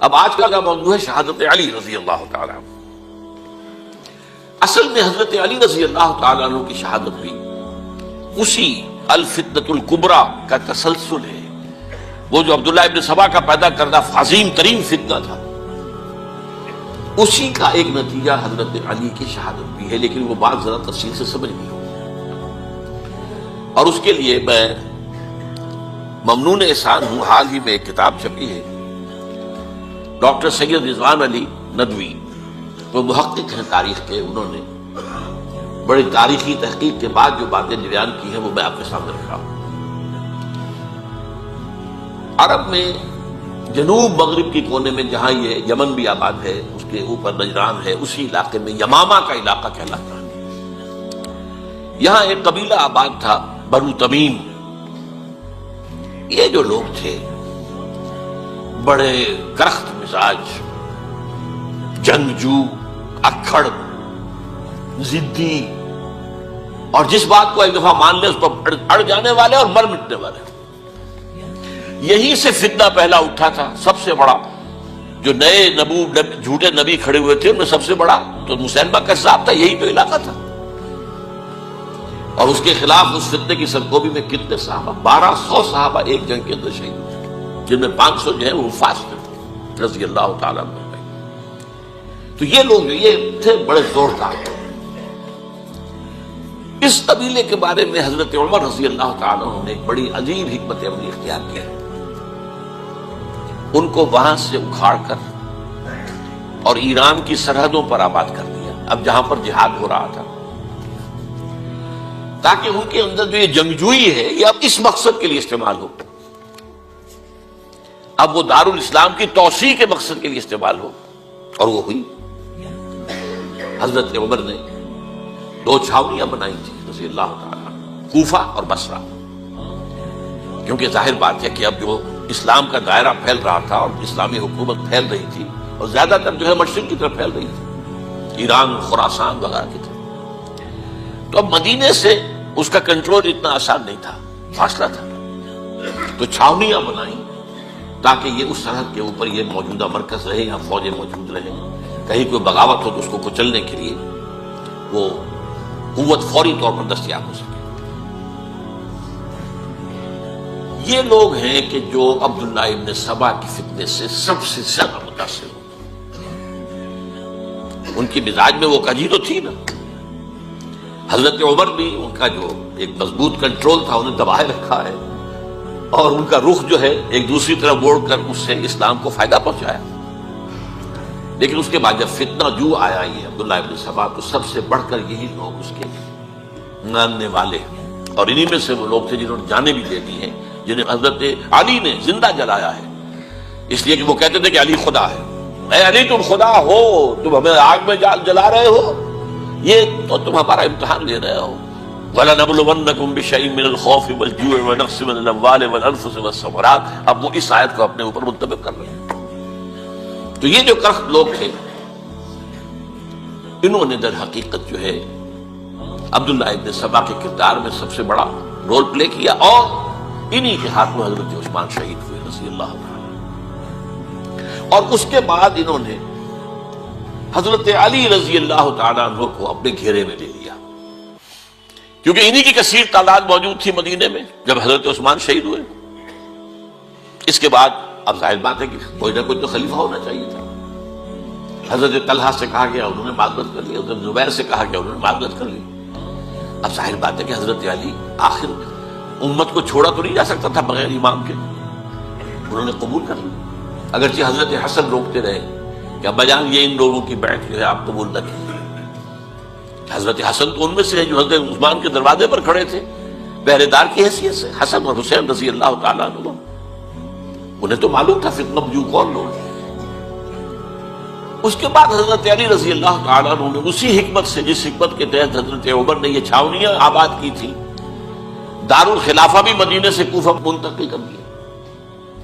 اب آج کا موضوع ہے شہادت علی رضی اللہ تعالیٰ عنہ۔ اصل میں حضرت علی رضی اللہ تعالیٰ عنہ کی شہادت بھی اسی الفتنۃ الکبریٰ کا تسلسل ہے۔ وہ جو عبداللہ ابن سبا کا پیدا کردہ عظیم ترین فتنہ تھا، اسی کا ایک نتیجہ حضرت علی کی شہادت بھی ہے، لیکن وہ بات ذرا تفصیل سے سمجھ نہیں ہو۔ اور اس کے لیے میں ممنون احسان ہوں، حال ہی میں ایک کتاب چھپی ہے، ڈاکٹر سید رضوان علی ندوی، وہ محقق ہیں تاریخ کے، انہوں نے بڑی تاریخی تحقیق کے بعد جو باتیں بیان کی ہیں وہ میں آپ کے سامنے رکھ رہا ہوں۔ عرب میں جنوب مغرب کی کونے میں جہاں یہ یمن بھی آباد ہے، اس کے اوپر نجران ہے، اسی علاقے میں یمامہ کا علاقہ کہلاتا ہے۔ یہاں ایک قبیلہ آباد تھا، بنو تمیم۔ یہ جو لوگ تھے بڑے کرخت مزاج، جنگجو، اکھڑ، ضدی، اور جس بات کو ایک دفعہ مان لے اس پر اڑ جانے والے اور مر مٹنے والے۔ یہیں سے فتنہ پہلا اٹھا تھا۔ سب سے بڑا جو نئے جھوٹے نبی کھڑے ہوئے تھے ان میں سب سے بڑا تو مسیلمہ کذاب تھا، یہی تو علاقہ تھا۔ اور اس کے خلاف اس فتنے کی سرکوبی میں کتنے صحابہ، 1200 صحابہ ایک جنگ کے اندر شہید ہوئے، جن میں 500 جو ہیں وہ حفاظ تھے رضی اللہ تعالیٰ عنہ۔ تو یہ لوگ جو یہ تھے بڑے زوردار۔ اس قبیلے کے بارے میں حضرت عمر رضی اللہ تعالیٰ عنہ نے ایک بڑی عجیب حکمت عملی اختیار کی۔ ان کو وہاں سے اکھاڑ کر اور ایران کی سرحدوں پر آباد کر دیا، اب جہاں پر جہاد ہو رہا تھا، تاکہ ان کے اندر جو یہ جنگجوئی ہے یہ اب اس مقصد کے لیے استعمال ہو، اب وہ دارالاسلام کی توسیع کے مقصد کے لیے استعمال ہو۔ اور وہ ہوئی۔ حضرت عمر نے 2 چھاؤنیاں بنائی تھی رضی اللہ تعالیٰ، کوفہ اور بصرہ، کیونکہ ظاہر بات ہے کہ اب جو اسلام کا دائرہ پھیل رہا تھا اور اسلامی حکومت پھیل رہی تھی، اور زیادہ تر جو ہے مشرق کی طرف پھیل رہی تھی، ایران، خراسان وغیرہ کی طرف۔ تو اب مدینے سے اس کا کنٹرول اتنا آسان نہیں تھا، فاصلہ تھا، تو چھاؤنیاں بنائیں تاکہ یہ اس سرحد کے اوپر یہ موجودہ مرکز رہے، یہاں فوجیں موجود رہیں، کہیں کوئی بغاوت ہو تو اس کو کچلنے کے لیے وہ قوت فوری طور پر دستیاب ہو سکے۔ یہ لوگ ہیں کہ جو عبداللہ ابن سبا کی فتنے سے سب سے زیادہ متاثر ہوتے۔ ان کی مزاج میں وہ کجی تو تھی نا۔ حضرت عمر بھی ان کا جو ایک مضبوط کنٹرول تھا انہیں دبائے رکھا ہے، اور ان کا رخ جو ہے ایک دوسری طرف موڑ کر اس سے اسلام کو فائدہ پہنچایا۔ لیکن اس کے بعد جب فتنہ جو آیا یہ عبداللہ ابن سبا، تو سب سے بڑھ کر یہی لوگ اس کے ماننے والے، اور انہی میں سے وہ لوگ تھے جنہوں نے جانیں بھی دے دی ہیں، جنہیں حضرت علی نے زندہ جلایا ہے، اس لیے کہ وہ کہتے تھے کہ علی خدا ہے۔ اے علی تم خدا ہو، تم ہمیں آگ میں جلا رہے ہو، یہ تو تم ہمارا امتحان لے رہے ہو۔ وَلَنَبْلُوَنَّكُمْ بِشَيْءٍ مِّنَ الْخَوْفِ وَالْجُوعِ وَنَقْصٍ مِّنَ الْأَمْوَالِ وَالْأَنفُسِ وَالثَّمَرَاتِ۔ اب وہ اس آیت کو اپنے اوپر منطبق کر رہے ہیں۔ تو یہ جو کرخت لوگ تھے، انہوں نے در حقیقت جو ہے عبداللہ ابن سبا کے کردار میں سب سے بڑا رول پلے کیا، اور انہی کے ہاتھ میں حضرت عثمان شہید ہوئے رضی اللہ عنہ۔ اور اس کے بعد انہوں نے حضرت علی رضی اللہ تعالیٰ عنہ کو اپنے گھیرے میں لے لیا، کیونکہ انہی کی کثیر تعداد موجود تھی مدینے میں جب حضرت عثمان شہید ہوئے۔ اس کے بعد اب ظاہر بات ہے کہ کوئی نہ کوئی تو خلیفہ ہونا چاہیے تھا۔ حضرت طلحہ سے کہا گیا، انہوں نے معذرت کر لی، حضرت زبیر سے کہا گیا، انہوں نے معذرت کر لی۔ اب ظاہر بات ہے کہ حضرت علی آخر امت کو چھوڑا تو نہیں جا سکتا تھا بغیر امام کے، انہوں نے قبول کر لی، اگرچہ حضرت حسن روکتے رہے کہ ابا جان یہ ان لوگوں کی بیعت جو ہے آپ قبول نہ کیجیے۔ حضرت حسن تو ان میں سے ہیں جو حضرت عثمان کے دروازے پر کھڑے تھے پہرے دار کی حیثیت سے، حسن اور حسین رضی اللہ تعالیٰ عنہ، انہیں تو معلوم تھا فتنہ جو کون لوگ ہیں۔ اس کے بعد حضرت علی رضی اللہ تعالیٰ عنہ نے اسی حکمت سے، جس حکمت کے تحت حضرت عمر نے یہ چھاونیاں آباد کی تھی، دارالخلافہ بھی مدینے سے کوفہ منتقل کر دیا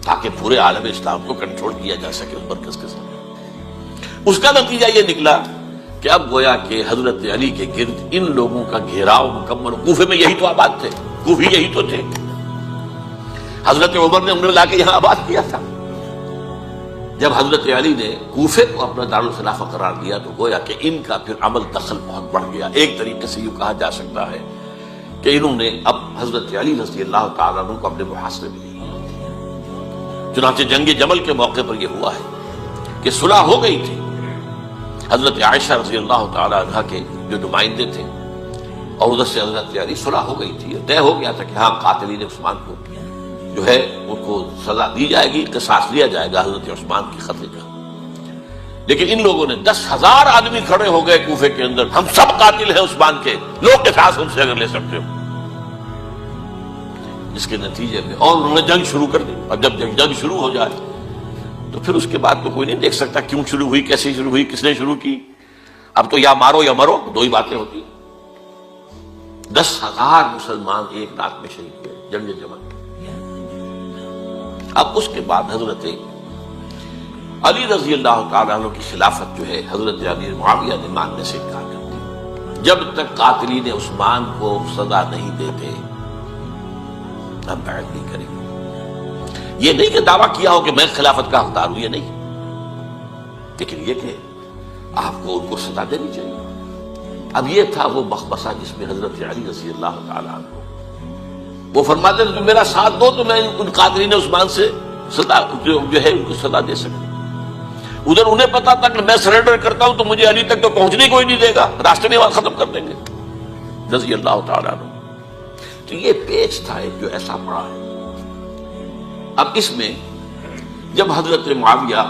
تاکہ پورے عالم اسلام کو کنٹرول کیا جا سکے اس مرکز کے ساتھ۔ اس کا نتیجہ یہ نکلا کہ اب گویا کہ حضرت علی کے گرد ان لوگوں کا گھیراؤ مکمل، کوفے میں یہی تو آباد تھے، کوفی یہی تو تھے، حضرت عمر نے انہیں لا کے یہاں آباد کیا تھا۔ جب حضرت علی نے کوفے کو اپنا دارالخلافہ قرار دیا تو گویا کہ ان کا پھر عمل دخل بہت بڑھ گیا. ایک طریقے سے یہ کہا جا سکتا ہے کہ انہوں نے اب حضرت علی رضی اللہ تعالیٰ عنہ کو اپنے محاصرے میں لیا. چنانچہ جنگ جمل کے موقع پر یہ ہوا ہے کہ صلح ہو گئی تھی. حضرت عائشہ رضی اللہ تعالیٰ عنہ کے جو نمائندے تھے اور ادھر سے حضرت علی، صلح ہو گئی تھی، طے ہو گیا تھا کہ ہاں قاتلین عثمان کو جو ہے ان کو سزا دی جائے گی، قصاص لیا جائے گا حضرت عثمان کے قتل کا. لیکن ان لوگوں نے 10,000 آدمی کھڑے ہو گئے کوفے کے اندر، ہم سب قاتل ہیں عثمان کے، لوگ قصاص ان سے اگر لے سکتے ہو. جس کے نتیجے میں اور انہوں نے جنگ شروع کر دی. اور جب جنگ شروع ہو جائے تو پھر اس کے بعد تو کوئی نہیں دیکھ سکتا کیوں شروع ہوئی، کیسے شروع ہوئی، کس نے شروع کی. اب تو یا مارو یا مرو، دو ہی باتیں ہوتی. 10,000 مسلمان ایک رات میں شہید ہوئے جنگ جمل. اب اس کے بعد حضرت علی رضی اللہ تعالیٰ عنہ کی خلافت جو ہے حضرت امیر معاویہ نے ماننے سے انکار کر دیا. جب تک قاتلین عثمان کو سزا نہیں دیتے ہم بیعت نہیں کریں گے. یہ نہیں کہ دعویٰ کیا ہو کہ میں خلافت کا حقدار ہوں، یہ نہیں، لیکن یہ کہ آپ کو ان کو سزا دینی چاہیے. اب یہ تھا وہ مخمصہ جس میں حضرت علی رضی اللہ تعالیٰ عنہ وہ فرماتے ہیں کہ میرا ساتھ دو تو میں ان قاتلین عثمان سے سزا جو ہے ان کو سزا دے سکتا. ادھر انہیں پتا تھا کہ میں سرنڈر کرتا ہوں تو مجھے علی تک تو پہنچنے کوئی نہیں دے گا، راستے میں وہاں ختم کر دیں گے رضی اللہ تعالیٰ عنہ. تو یہ پیچ تھا ایک جو ایسا پڑا ہے. اب اس میں جب حضرت معاویہ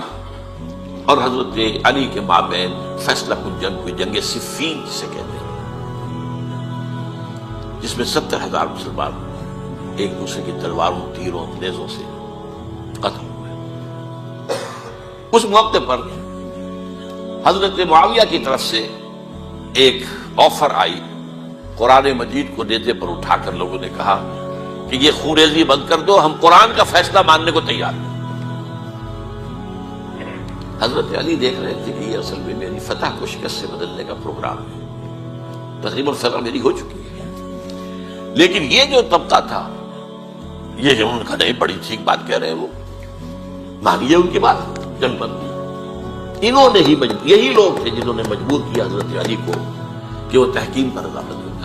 اور حضرت علی کے مابین فیصلہ کن جنگ ہوئی، جنگ صفین جسے کہتے ہیں، جس میں 70,000 مسلمان ایک دوسرے کی تلواروں، تیروں، نیزوں سے قتل ہوئے. اس موقع پر حضرت معاویہ کی طرف سے ایک آفر آئی. قرآن مجید کو نیزے پر اٹھا کر لوگوں نے کہا کہ یہ خونریزی بند کر دو، ہم قرآن کا فیصلہ ماننے کو تیار ہیں. حضرت علی دیکھ رہے تھے کہ یہ اصل میں میری فتح کو شکست سے بدلنے کا پروگرام ہے. تقریباً فتح میری ہو چکی ہے، لیکن یہ جو طبقہ تھا یہ جو ان کا نہیں، بڑی ٹھیک بات کہہ رہے ہیں، وہ مانیے ان کی بات، جنگ بند. انہوں نے ہی یہی لوگ تھے جنہوں نے مجبور کیا حضرت علی کو کہ وہ تحکیم پر رضامند ہو جائے.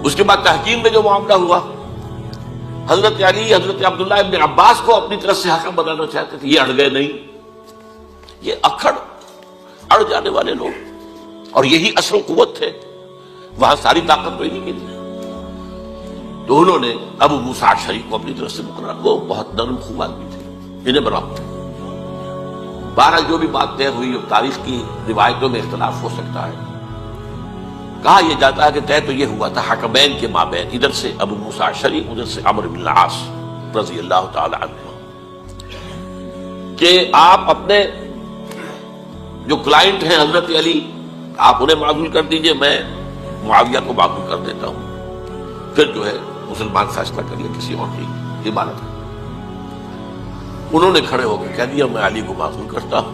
اس کے بعد تحکیم میں جو معاملہ ہوا، حضرت علی حضرت عبداللہ ابن عباس کو اپنی طرف سے حاکم بنانا چاہتے تھے. یہ اڑ گئے نہیں. یہ اڑ جانے والے لوگ، اور یہی اصل قوت تھے، وہاں ساری طاقت تو انہیں کی تھی. تو انہوں نے ابو موسیٰ اشعری کو اپنی طرف سے مقرر، وہ بہت نرم خوب آدمی تھے، انہیں بناؤ. بہرحال جو بھی بات طے ہوئی، تاریخ کی روایتوں میں اختلاف ہو سکتا ہے. کہا یہ جاتا ہے کہ طے تو یہ ہوا تھا حکمین کے مابین، ادھر سے ابو موسیٰ اشعری، ادھر سے عمرو بن العاص رضی اللہ تعالی عنہ، کہ آپ اپنے جو کلائنٹ ہیں حضرت علی، آپ انہیں معزول کر دیجئے، میں معاویہ کو معزول کر دیتا ہوں، پھر جو ہے مسلمان فیصلہ کر لے کسی اور کی عبادت. انہوں نے کھڑے ہو کے کہہ دیا میں علی کو معزول کرتا ہوں،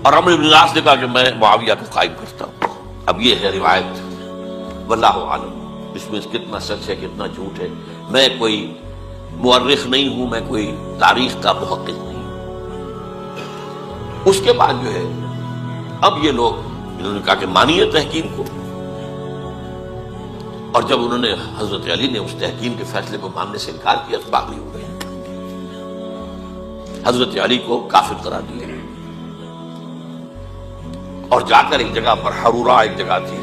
اور عمرو بن العاص نے کہا کہ میں معاویہ کو قائم کرتا ہوں. اب یہ ہے روایت، واللہ عالم اس میں کتنا سچ ہے کتنا جھوٹ ہے. میں کوئی مورخ نہیں ہوں، میں کوئی تاریخ کا محقق نہیں. اس کے بعد جو ہے اب یہ لوگ انہوں نے کہا کہ مانیے تحکیم کو، اور جب انہوں نے حضرت علی نے اس تحکیم کے فیصلے کو ماننے سے انکار کیا تو باغی ہو گئے، حضرت علی کو کافر قرار دیا. اور جا کر ایک جگہ پر حرورہ ایک جگہ تھی،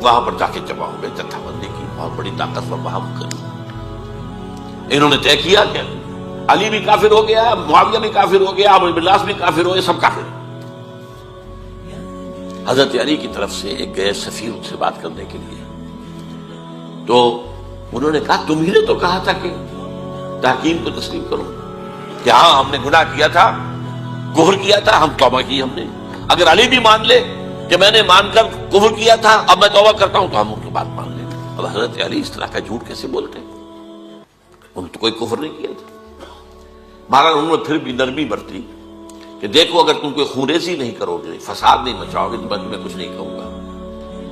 وہاں پر جا کے جمع ہو گئے، جتھا بندی کی بہت بڑی طاقت پر وہاں کری. انہوں نے طے کیا کہ علی بھی کافر ہو گیا، معاویہ بھی کافر ہو گیا، عمرو بن العاص بھی کافر ہو گئے، سب کافر. حضرت علی کی طرف سے ایک گئے سفیر ان سے بات کرنے کے لیے، تو انہوں نے کہا تم ہی نے تو کہا تھا کہ تحکیم کو تسلیم کرو، کہ ہاں ہم نے گناہ کیا تھا، کفر کیا تھا، ہم توبہ کی ہم نے. اگر علی بھی مان لے کہ میں نے مان کر کفر کیا تھا، اب میں توبہ کرتا ہوں، تو ہم ان کی بات مان لیں. اب حضرت علی اس طرح کا جھوٹ کیسے بولتے ہیں؟ انہوں نے تو کوئی کفر نہیں کیا تھا. مہاراج انہوں نے پھر بھی نرمی برتی کہ دیکھو اگر تم کوئی خونریزی نہیں کرو گے، فساد نہیں مچاؤ گے، تو میں کچھ نہیں کہوں گا.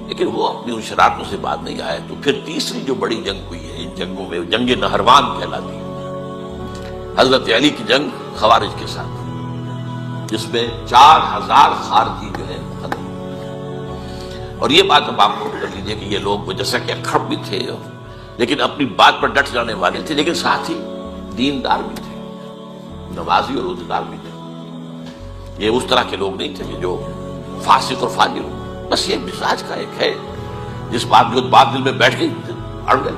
لیکن وہ اپنی ان شرارتوں سے بعد نہیں آئے. تو پھر تیسری جو بڑی جنگ ہوئی ہے ان جنگوں میں، جنگ نہروان کہلاتی ہے. حضرت علی کی جنگ خوارج کے ساتھ، جس میں 4000 خارجی جو ہے ختم ہوئے۔ اور یہ بات اب آپ کو کر لیجیے کہ یہ لوگ جیسا کہ اکھڑ بھی تھے لیکن اپنی بات پر ڈٹ جانے والے تھے، لیکن ساتھ ہی دیندار بھی تھے، نمازی اور روزدار بھی تھے۔ یہ اس طرح کے لوگ نہیں تھے کہ جو فاسق اور فاجر ہو، بس یہ مزاج کا ایک ہے جس بات دل میں بیٹھ گئی اڑ گئے۔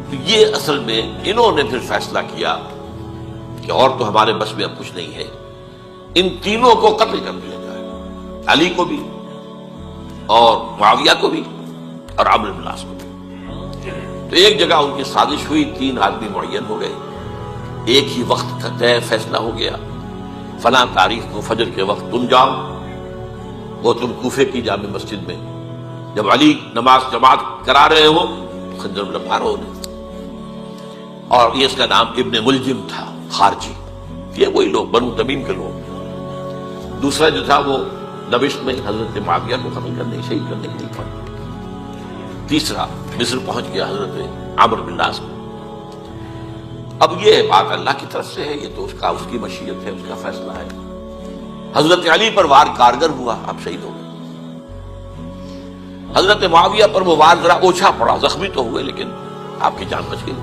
تو یہ اصل میں انہوں نے پھر فیصلہ کیا کہ اور تو ہمارے بس میں اب کچھ نہیں ہے، ان تینوں کو قتل کر دیا جائے، علی کو بھی اور معاویہ کو بھی اور عمرو بن العاص کو بھی۔ تو ایک جگہ ان کی سازش ہوئی، 3 آدمی معین ہو گئے، ایک ہی وقت کا طے فیصلہ ہو گیا، فلاں تاریخ کو فجر کے وقت تم جاؤ، وہ تم کوفے کی جامع مسجد میں جب علی نماز جماعت کرا رہے ہو خنجر میں مارو انہیں۔ اور یہ اس کا نام ابن ملجم تھا، خارجی، یہ وہی لوگ بنو تمیم کے لوگ۔ دوسرا جو تھا وہ دمشق میں حضرت معاویہ کو قتل کرنے شہید کرنے کے لیے پڑا۔ تیسرا مصر پہنچ گیا حضرت عمرو بن العاص کو۔ اب یہ بات اللہ کی طرف سے ہے، یہ تو اس کی مشیت ہے، اس کا فیصلہ ہے۔ حضرت علی پر وار کارگر ہوا، اب شہید ہو گئے۔ حضرت معاویہ پر وہ وار ذرا اوچھا پڑا، زخمی تو ہوئے لیکن آپ کی جان بچ گئی۔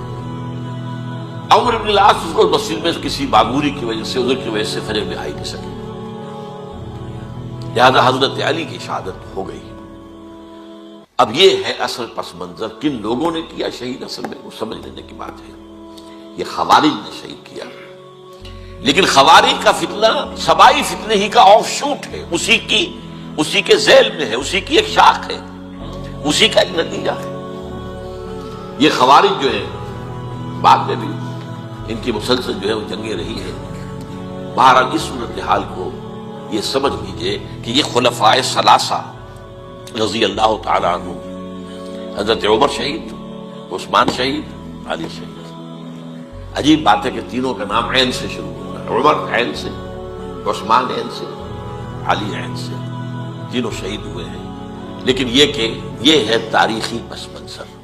عمرو بن العاص کو مسجد میں کسی معمولی کی وجہ سے، عذر کی وجہ سے فجر میں آ ہی نہیں سکے، لہذا حضرت علی کی شہادت ہو گئی۔ اب یہ ہے اصل پس منظر، کن لوگوں نے کیا شہید، اصل میں وہ سمجھ لینے کی بات ہے۔ یہ خوارج نے شہید کیا، لیکن خوارج کا فتنہ سبائی فتنے ہی کا آف شوٹ ہے، اسی کے ذیل میں ہے، اسی کی ایک شاخ ہے، اسی کا ایک نتیجہ ہے۔ یہ خوارج جو ہے بعد میں بھی ان کی مسلسل جو ہے وہ جنگیں رہی ہے۔ بہرحال اس صورتحال کو یہ سمجھ لیجئے کہ یہ خلفائے ثلاثہ رضی اللہ تعالی عنہ، حضرت عمر شہید، عثمان شہید، علی شہید۔ عجیب بات ہے کہ تینوں کا نام عین سے شروع ہوتا ہے، عمر عین سے، عثمان عین سے، علی عین سے، تینوں شہید ہوئے ہیں۔ لیکن یہ کہ یہ ہے تاریخی پس منظر۔